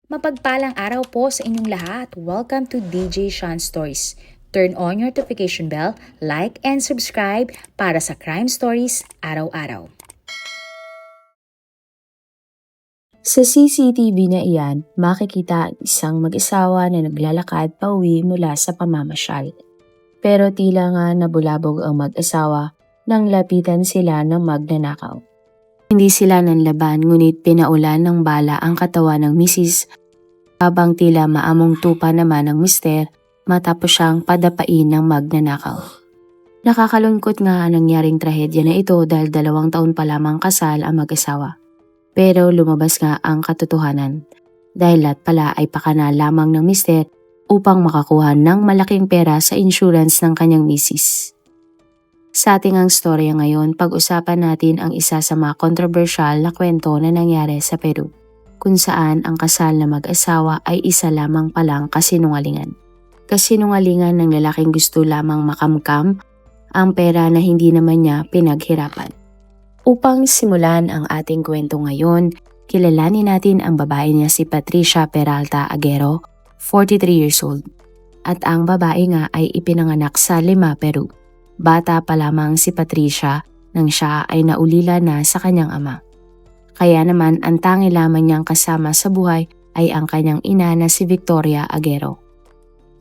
Mapagpalang araw po sa inyong lahat. Welcome to DJ Sean Stories. Turn on your notification bell, like and subscribe para sa crime stories araw-araw. Sa CCTV na iyan, makikita ang isang mag-asawa na naglalakad pauwi mula sa pamamasyal. Pero tila nga nabulabog ang mag-asawa nang lapitan sila ng magnanakaw. Hindi sila nanlaban ngunit pinaulan ng bala ang katawan ng misis habang tila maamong tupa naman ng mister matapos siyang padapain ng magnanakaw. Nakakalungkot nga ang nangyaring trahedya na ito dahil 2 taon pa lamang kasal ang mag-asawa. Pero lumabas nga ang katotohanan dahil lahat pala ay pakana lamang ng mister upang makakuha ng malaking pera sa insurance ng kanyang misis. Sa ating ang storya ngayon, pag-usapan natin ang isa sa mga kontrobersyal na kwento na nangyari sa Peru, kung saan ang kasal na mag-asawa ay isa lamang palang kasinungalingan. Kasinungalingan ng lalaking gusto lamang makamkam ang pera na hindi naman niya pinaghirapan. Upang simulan ang ating kwento ngayon, kilalanin natin ang babae niya si Patricia Peralta Aguero, 43 years old. At ang babae nga ay ipinanganak sa Lima, Peru. Bata pa lamang si Patricia nang siya ay naulila na sa kanyang ama. Kaya naman ang tangi lamang niyang kasama sa buhay ay ang kanyang ina na si Victoria Aguero.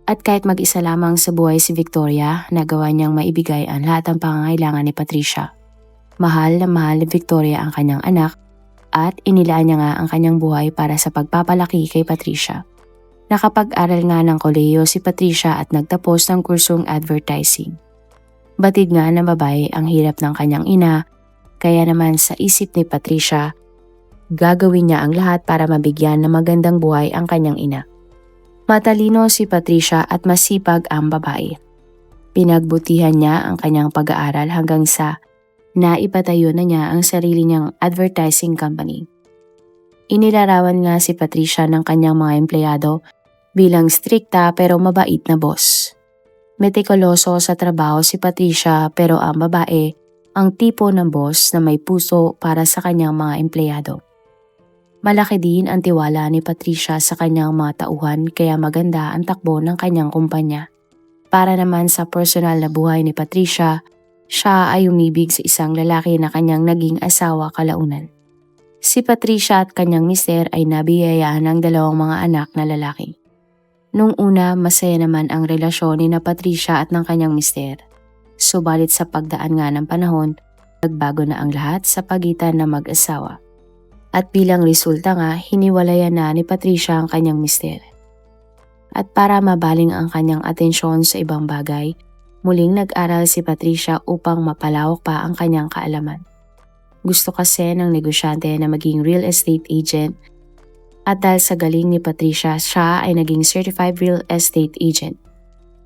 At kahit mag-isa lamang sa buhay si Victoria, nagawa niyang maibigay ang lahat ng pangangailangan ni Patricia. Mahal na mahal ni Victoria ang kanyang anak at inilaan niya nga ang kanyang buhay para sa pagpapalaki kay Patricia. Nakapag-aral nga ng kolehiyo si Patricia at nagtapos ng kursong advertising. Batid nga ng babae ang hirap ng kanyang ina, kaya naman sa isip ni Patricia, gagawin niya ang lahat para mabigyan ng magandang buhay ang kanyang ina. Matalino si Patricia at masipag ang babae. Pinagbutihan niya ang kanyang pag-aaral hanggang sa naipatayo na niya ang sarili niyang advertising company. Inilarawan nga si Patricia ng kanyang mga empleyado bilang strikta pero mabait na boss. Metikuloso sa trabaho si Patricia pero ang babae ang tipo ng boss na may puso para sa kanyang mga empleyado. Malaki din ang tiwala ni Patricia sa kanyang mga tauhan kaya maganda ang takbo ng kanyang kumpanya. Para naman sa personal na buhay ni Patricia, siya ay umibig sa isang lalaki na kanyang naging asawa kalaunan. Si Patricia at kanyang mister ay nabiyayaan ng 2 mga anak na lalaki. Nung una, masaya naman ang relasyon ni na Patricia at ng kanyang mister. Subalit sa pagdaan nga ng panahon, nagbago na ang lahat sa pagitan ng mag-asawa. At bilang resulta nga, hiniwalayan na ni Patricia ang kanyang mister. At para mabaling ang kanyang atensyon sa ibang bagay, muling nag-aral si Patricia upang mapalawak pa ang kanyang kaalaman. Gusto kasi ng negosyante na maging real estate agent at dahil sa galing ni Patricia, siya ay naging certified real estate agent.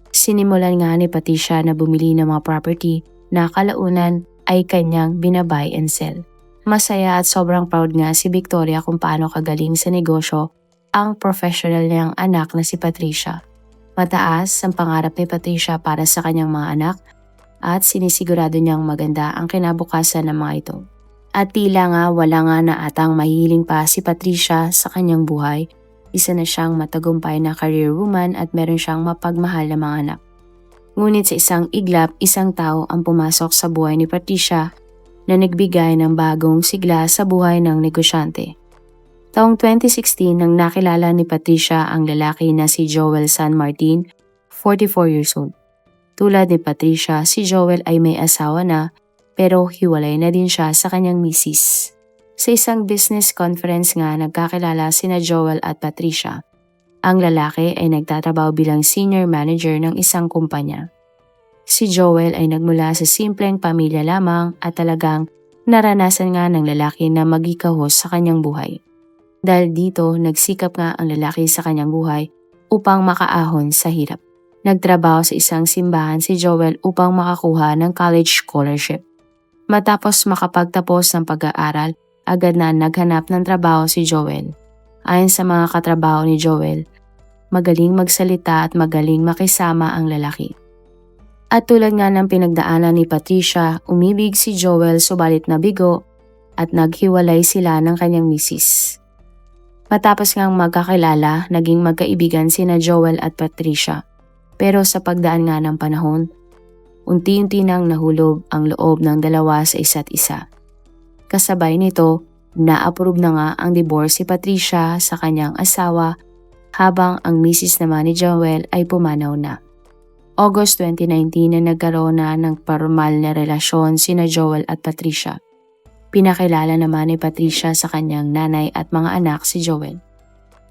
Sinimulan nga ni Patricia na bumili ng mga property na kalaunan ay kanyang binabay and sell. Masaya at sobrang proud nga si Victoria kung paano kagaling sa negosyo ang professional niyang anak na si Patricia. Mataas ang pangarap ni Patricia para sa kanyang mga anak at sinisigurado niyang maganda ang kinabukasan ng mga ito. At tila nga wala nga na atang mahihiling pa si Patricia sa kanyang buhay. Isa na siyang matagumpay na career woman at meron siyang mapagmahal na mga anak. Ngunit sa isang iglap, isang tao ang pumasok sa buhay ni Patricia na nagbigay ng bagong sigla sa buhay ng negosyante. Taong 2016 nang nakilala ni Patricia ang lalaki na si Joel San Martin, 44 years old. Tulad ni Patricia, si Joel ay may asawa na pero hiwalay na din siya sa kanyang misis. Sa isang business conference nga nagkakilala sina Joel at Patricia. Ang lalaki ay nagtatrabaho bilang senior manager ng isang kumpanya. Si Joel ay nagmula sa simpleng pamilya lamang at talagang naranasan nga ng lalaki na magikahos sa kanyang buhay. Dahil dito, nagsikap nga ang lalaki sa kanyang buhay upang makaahon sa hirap. Nagtrabaho sa isang simbahan si Joel upang makakuha ng college scholarship. Matapos makapagtapos ng pag-aaral, agad na naghanap ng trabaho si Joel. Ayon sa mga katrabaho ni Joel, magaling magsalita at magaling makisama ang lalaki. At tulad nga ng pinagdaanan ni Patricia, umibig si Joel subalit nabigo at naghiwalay sila ng kanyang misis. Matapos ngang magkakilala, naging magkaibigan sina Joel at Patricia. Pero sa pagdaan nga ng panahon, unti-unti nang nahulog ang loob ng dalawa sa isa't isa. Kasabay nito, na-approve na nga ang divorce si Patricia sa kanyang asawa habang ang misis naman ni Joel ay pumanaw na. August 2019 na nagkaroon na ng formal na relasyon sina Joel at Patricia. Pinakilala naman ni Patricia sa kanyang nanay at mga anak si Joel.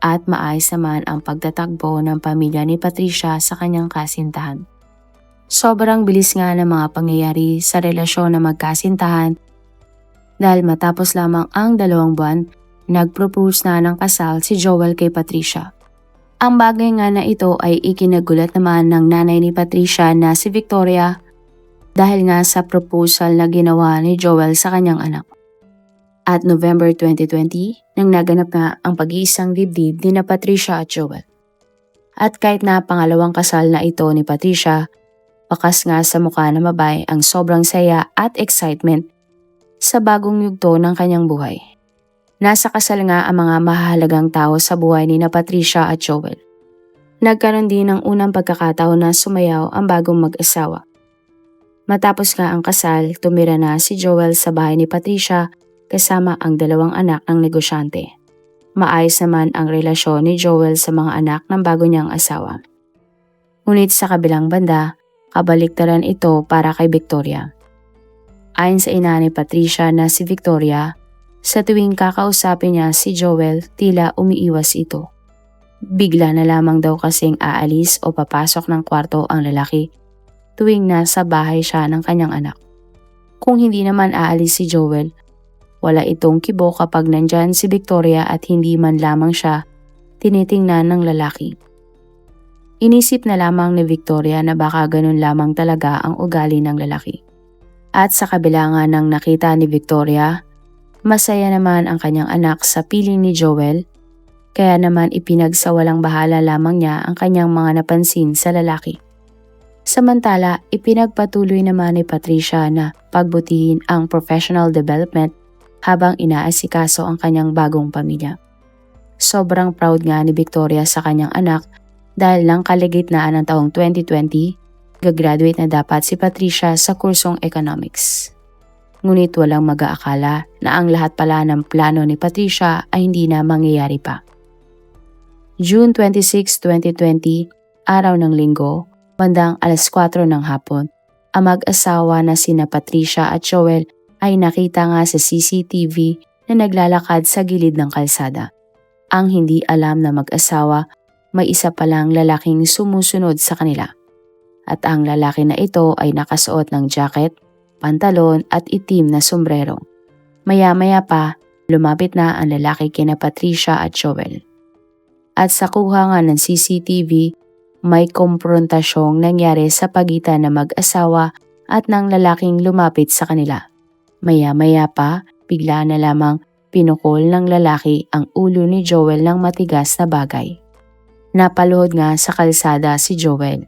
At maayos naman ang pagtatagpo ng pamilya ni Patricia sa kanyang kasintahan. Sobrang bilis nga ng mga pangyayari sa relasyon na magkasintahan dahil matapos lamang ang 2 buwan, nag-propose na ng kasal si Joel kay Patricia. Ang bagay nga na ito ay ikinagulat naman ng nanay ni Patricia na si Victoria dahil nga sa proposal na ginawa ni Joel sa kanyang anak. At November 2020, nang naganap nga ang pag-iisang dibdib ni na Patricia at Joel. At kahit na pangalawang kasal na ito ni Patricia, bakas nga sa mukha na mabay ang sobrang saya at excitement sa bagong yugto ng kanyang buhay. Nasa kasal nga ang mga mahalagang tao sa buhay ni na Patricia at Joel. Nagkaroon din ng unang pagkakataon na sumayaw ang bagong mag-asawa. Matapos nga ang kasal, tumira na si Joel sa bahay ni Patricia kasama ang 2 anak ng negosyante. Maayos naman ang relasyon ni Joel sa mga anak ng bago niyang asawa. Ngunit sa kabilang banda, kabaliktaran ito para kay Victoria. Ayon sa ina ni Patricia na si Victoria, sa tuwing kakausapin niya si Joel, tila umiiwas ito. Bigla na lamang daw kasing aalis o papasok ng kwarto ang lalaki tuwing nasa bahay siya ng kanyang anak. Kung hindi naman aalis si Joel, wala itong kibo kapag nandyan si Victoria at hindi man lamang siya tinitingnan ng lalaki. Inisip na lamang ni Victoria na baka ganun lamang talaga ang ugali ng lalaki. At sa kabila nga ng nakita ni Victoria, masaya naman ang kanyang anak sa piling ni Joel, kaya naman ipinagsawalang bahala lamang niya ang kanyang mga napansin sa lalaki. Samantala, ipinagpatuloy naman ni Patricia na pagbutihin ang professional development habang inaasikaso ang kanyang bagong pamilya. Sobrang proud nga ni Victoria sa kanyang anak dahil lang kaligitnaan ng taong 2020, gagraduate na dapat si Patricia sa kursong economics. Ngunit walang mag-aakala na ang lahat pala ng plano ni Patricia ay hindi na mangyayari pa. June 26, 2020, araw ng linggo, bandang 4:00 ng hapon, ang mag-asawa na sina Patricia at Joel ay nakita nga sa CCTV na naglalakad sa gilid ng kalsada. Ang hindi alam na mag-asawa, may isa palang lalaking sumusunod sa kanila. At ang lalaki na ito ay nakasuot ng jacket, pantalon at itim na sombrero. Maya-maya pa, lumapit na ang lalaki kina Patricia at Joel. At sa kuha nga ng CCTV, may komprontasyong nangyari sa pagitan ng mag-asawa at ng lalaking lumapit sa kanila. Maya-maya pa, bigla na lamang pinukol ng lalaki ang ulo ni Joel ng matigas na bagay. Napaluhod nga sa kalsada si Joel.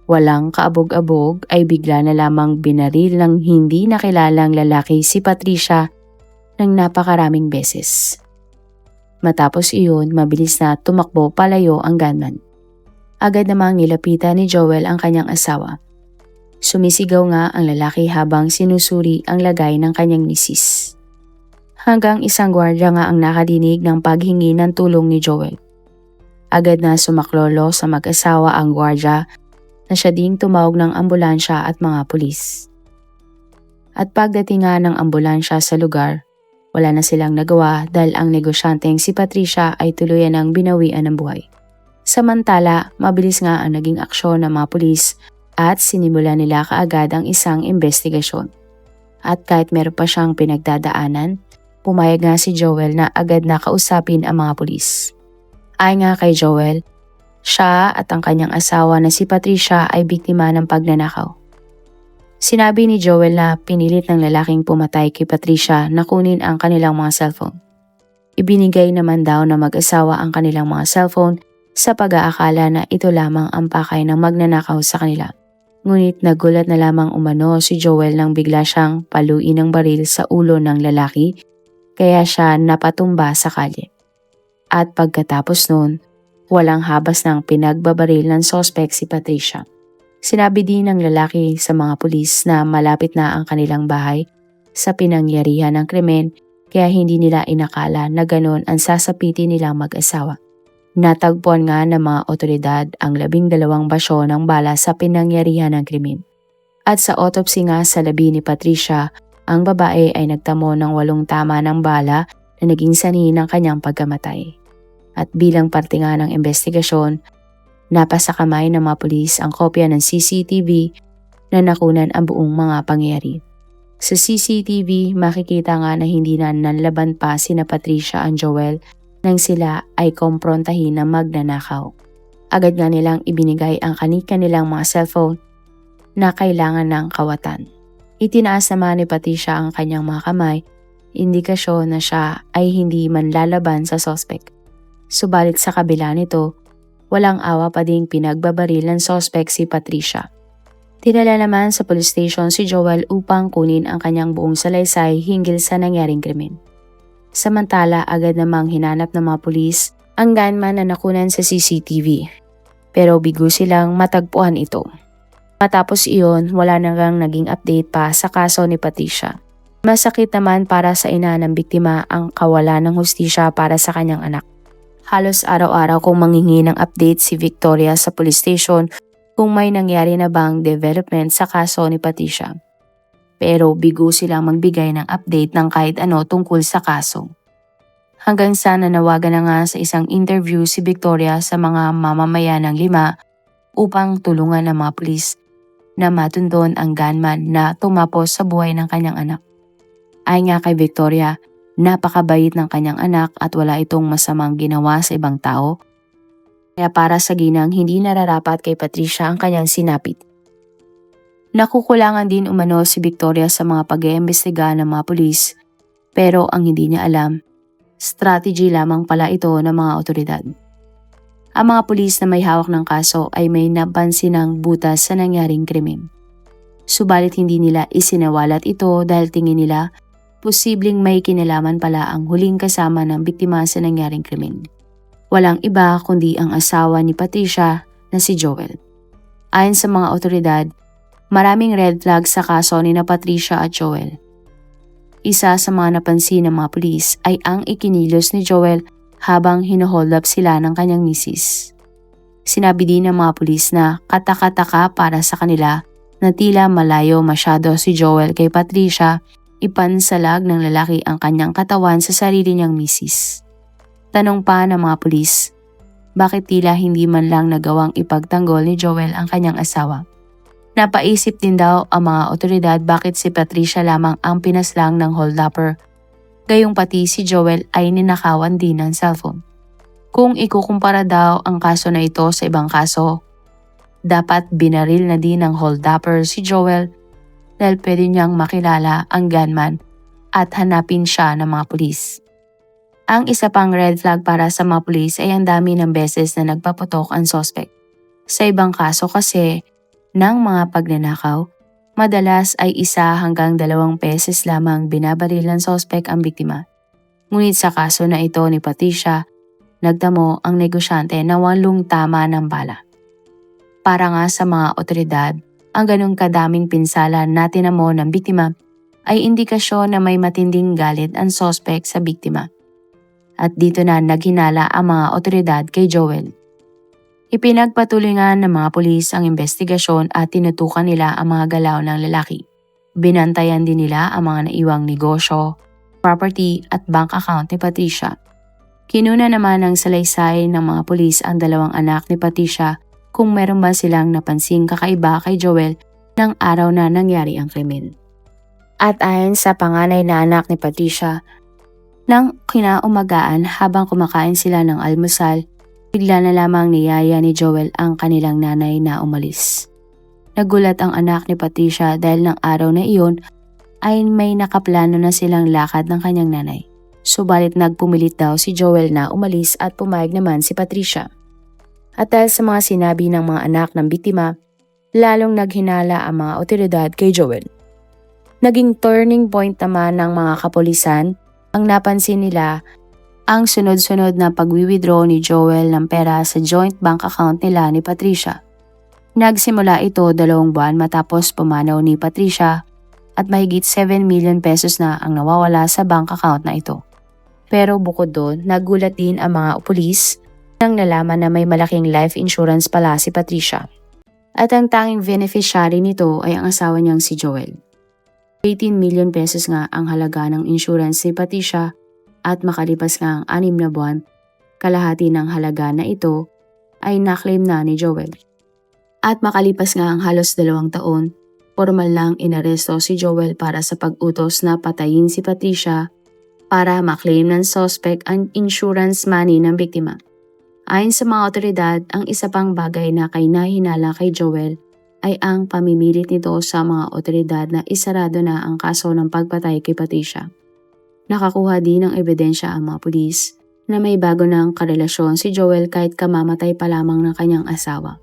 Walang kaabog-abog ay bigla na lamang binaril ng hindi nakilalang lalaki si Patricia ng napakaraming beses. Matapos iyon, mabilis na tumakbo palayo ang gunman. Agad namang nilapitan ni Joel ang kanyang asawa. Sumisigaw nga ang lalaki habang sinusuri ang lagay ng kanyang misis. Hanggang isang gwardiya nga ang nakadinig ng paghingi ng tulong ni Joel. Agad na sumaklolo sa mag-asawa ang gwardiya na siya ding tumawag ng ambulansya at mga pulis. At pagdating nga ng ambulansya sa lugar, wala na silang nagawa dahil ang negosyanteng si Patricia ay tuluyan ng binawian ng buhay. Samantala, mabilis nga ang naging aksyon ng mga pulis at sinimula nila kaagad ang isang investigasyon. At kahit meron pa siyang pinagdadaanan, pumayag nga si Joel na agad na kausapin ang mga pulis. Ayon nga kay Joel, siya at ang kanyang asawa na si Patricia ay biktima ng pagnanakaw. Sinabi ni Joel na pinilit ng lalaking pumatay kay Patricia na kunin ang kanilang mga cellphone. Ibinigay naman daw na mag-asawa ang kanilang mga cellphone sa pag-aakala na ito lamang ang pakay ng magnanakaw sa kanila. Ngunit nagulat na lamang umano si Joel nang bigla siyang paluin ng baril sa ulo ng lalaki kaya siya napatumba sa kalye. At pagkatapos nun, walang habas ng pinagbabaril ng sospek si Patricia. Sinabi din ng lalaki sa mga pulis na malapit na ang kanilang bahay sa pinangyarihan ng krimen kaya hindi nila inakala na ganon ang sasapitin nilang mag-asawa. Natagpuan nga ng mga otoridad ang 12 basyo ng bala sa pinangyarihan ng krimen. At sa autopsy nga sa labi ni Patricia, ang babae ay nagtamo ng 8 tama ng bala na naging sanhi ng kanyang pagkamatay. At bilang parte nga ng investigasyon, napasa kamay ng mga pulis ang kopya ng CCTV na nakunan ang buong mga pangyayari. Sa CCTV, makikita nga na hindi na nanlaban pa sina Patricia at Joel nang sila ay komprontahin na magnanakaw. Agad nga nilang ibinigay ang kanilang mga cellphone na kailangan ng kawatan. Itinaas naman ni Patricia ang kanyang mga kamay, indikasyon na siya ay hindi man lalaban sa sospek. Subalit sa kabila nito, walang awa pa ding pinagbabaril ng sospek si Patricia. Tinala naman sa police station si Joel upang kunin ang kanyang buong salaysay hinggil sa nangyaring krimen. Samantala, agad namang hinanap ng mga pulis ang gunman na nakunan sa CCTV. Pero bigo silang matagpuan ito. Matapos iyon, wala nang naging update pa sa kaso ni Patricia. Masakit naman para sa ina ng biktima ang kawalan ng hustisya para sa kanyang anak. Halos araw-araw kung manghingi ng update si Victoria sa police station kung may nangyari na bang development sa kaso ni Patricia. Pero bigo silang magbigay ng update ng kahit ano tungkol sa kaso. Hanggang sa nanawagan na nga sa isang interview si Victoria sa mga mamamayan ng Lima upang tulungan ng mga pulis na matundon ang gunman na tumapos sa buhay ng kanyang anak. Ayon nga kay Victoria, napakabait ng kanyang anak at wala itong masamang ginawa sa ibang tao. Kaya para sa ginang hindi nararapat kay Patricia ang kanyang sinapit. Nakukulangan din umano si Victoria sa mga pag-iimbestiga ng mga pulis pero ang hindi niya alam, strategy lamang pala ito ng mga otoridad. Ang mga pulis na may hawak ng kaso ay may napansin ng butas sa nangyaring krimen. Subalit hindi nila isinawalat ito dahil tingin nila posibleng may kinalaman pala ang huling kasama ng biktima sa nangyaring krimen. Walang iba kundi ang asawa ni Patricia na si Joel. Ayon sa mga otoridad, maraming red flag sa kaso ni Patricia at Joel. Isa sa mga napansin ng mga pulis ay ang ikinilos ni Joel habang hinohold up sila ng kanyang misis. Sinabi din ng mga pulis na kataka-taka para sa kanila na tila malayo masyado si Joel kay Patricia, ipansalag ng lalaki ang kanyang katawan sa sarili niyang misis. Tanong pa ng mga pulis, bakit tila hindi man lang nagawang ipagtanggol ni Joel ang kanyang asawa? Napaisip din daw ang mga otoridad bakit si Patricia lamang ang pinaslang ng hold-upper, gayong pati si Joel ay ninakawan din ng cellphone. Kung ikukumpara daw ang kaso na ito sa ibang kaso, dapat binaril na din ng hold-upper si Joel dahil pwede niyang makilala ang gunman at hanapin siya ng mga pulis. Ang isa pang red flag para sa mga pulis ay ang dami ng beses na nagpaputok ang suspect. Sa ibang kaso kasi, ng mga pagnanakaw, madalas ay 1 hanggang 2 beses lamang binabaril ng sospek ang biktima. Ngunit sa kaso na ito ni Patricia, nagtamo ang negosyante na 8 tama ng bala. Para nga sa mga otoridad, ang ganong kadaming pinsala na tinamo ng biktima ay indikasyon na may matinding galit ang sospek sa biktima. At dito na naghinala ang mga otoridad kay Joel. Ipinagpatuloy nga ng mga pulis ang investigasyon at tinutukan nila ang mga galaw ng lalaki. Binantayan din nila ang mga naiwang negosyo, property at bank account ni Patricia. Kinuna naman ng salaysay ng mga pulis ang 2 anak ni Patricia kung meron ba silang napansing kakaiba kay Joel ng araw na nangyari ang krimen. At ayon sa panganay na anak ni Patricia, nang kinaumagaan habang kumakain sila ng almusal, bigla na lamang niyaya ni Joel ang kanilang nanay na umalis. Nagulat ang anak ni Patricia dahil ng araw na iyon ay may nakaplano na silang lakad ng kanyang nanay. Subalit nagpumilit daw si Joel na umalis at pumayag naman si Patricia. At dahil sa mga sinabi ng mga anak ng biktima, lalong naghinala ang mga otoridad kay Joel. Naging turning point naman ng mga kapulisan ang napansin nila ang sunod-sunod na pagwi-withdraw ni Joel ng pera sa joint bank account nila ni Patricia. Nagsimula ito 2 buwan matapos pumanaw ni Patricia at mahigit 7 million pesos na ang nawawala sa bank account na ito. Pero bukod doon, nagulat din ang mga pulis nang nalaman na may malaking life insurance pala si Patricia. At ang tanging beneficiary nito ay ang asawa niyang si Joel. 18 million pesos nga ang halaga ng insurance ni Patricia at makalipas nga ang 6 na buwan, kalahati ng halaga na ito ay naklaim na ni Joel. At makalipas nga ang halos 2 taon, formal lang inaresto si Joel para sa pag-utos na patayin si Patricia para maklaim ng suspect ang insurance money ng biktima. Ayon sa mga otoridad, ang isa pang bagay na kainahinala kay Joel ay ang pamimilit nito sa mga otoridad na isarado na ang kaso ng pagpatay kay Patricia. Nakakuha din ng ebidensya ang mga pulis na may bago ng karelasyon si Joel kahit kamamatay pa lamang ng kanyang asawa.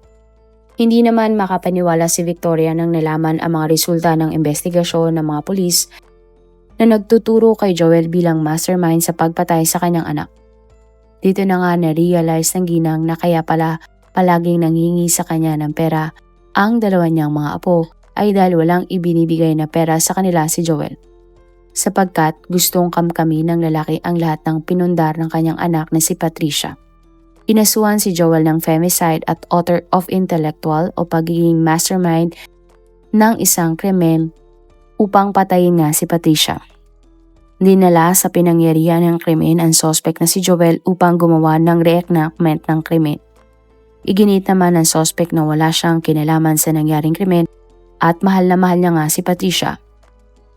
Hindi naman makapaniwala si Victoria nang nalaman ang mga resulta ng investigasyon ng mga pulis na nagtuturo kay Joel bilang mastermind sa pagpatay sa kanyang anak. Dito na nga na-realize ng ginang na kaya pala palaging nanghingi sa kanya ng pera ang 2 niyang mga apo ay dahil walang ibinibigay na pera sa kanila si Joel. Sapagkat gustong kamkami ng lalaki ang lahat ng pinundar ng kanyang anak na si Patricia. Inasuhan si Joel ng femicide at author of intellectual o pagiging mastermind ng isang krimen upang patayin nga si Patricia. Dinala sa pinangyarihan ng krimen ang suspect na si Joel upang gumawa ng reenactment ng krimen. Iginit naman ng suspect na wala siyang kinalaman sa nangyaring krimen at mahal na mahal niya nga si Patricia.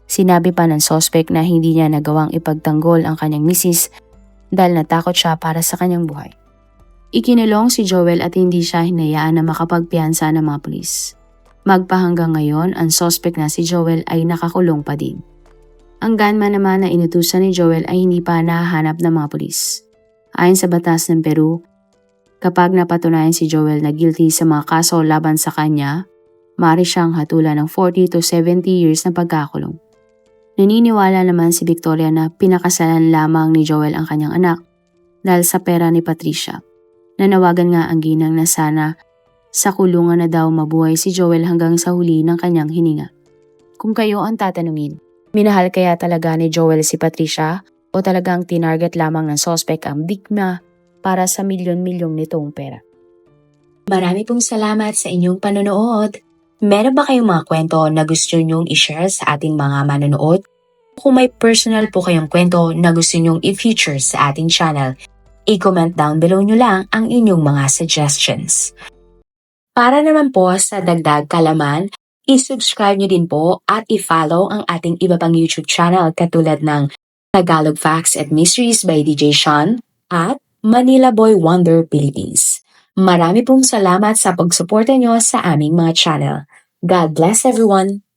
Sinabi pa ng suspect na hindi niya nagawang ipagtanggol ang kanyang misis dahil natakot siya para sa kanyang buhay. Ikinulong si Joel at hindi siya hinayaan na makapagpiyansa ng mga pulis. Magpahanggang ngayon, ang suspect na si Joel ay nakakulong pa din. Ang gunman naman na inutusan ni Joel ay hindi pa nahahanap ng mga pulis. Ayon sa batas ng Peru, kapag napatunayan si Joel na guilty sa mga kaso laban sa kanya, maaari siyang hatulan ng 40 to 70 years na pagkakulong. Naniniwala naman si Victoria na pinakasalan lamang ni Joel ang kanyang anak dahil sa pera ni Patricia. Nanawagan nga ang ginang na sana sa kulungan na daw mabuhay si Joel hanggang sa huli ng kanyang hininga. Kung kayo ang tatanungin, minahal kaya talaga ni Joel si Patricia o talagang tinarget lamang ng suspect ang biktima para sa milyon-milyong nitong pera? Marami pong salamat sa inyong panonood. Meron ba kayong mga kwento na gusto nyong i-share sa ating mga manonood? Kung may personal po kayong kwento na gusto nyong i-feature sa ating channel, i-comment down below nyo lang ang inyong mga suggestions. Para naman po sa dagdag kalaman, i-subscribe nyo din po at i-follow ang ating iba pang YouTube channel katulad ng Tagalog Facts and Mysteries by DJ Sean at Manila Boy Wonder Philippines. Marami pong salamat sa pagsuporta nyo sa aming mga channel. God bless everyone!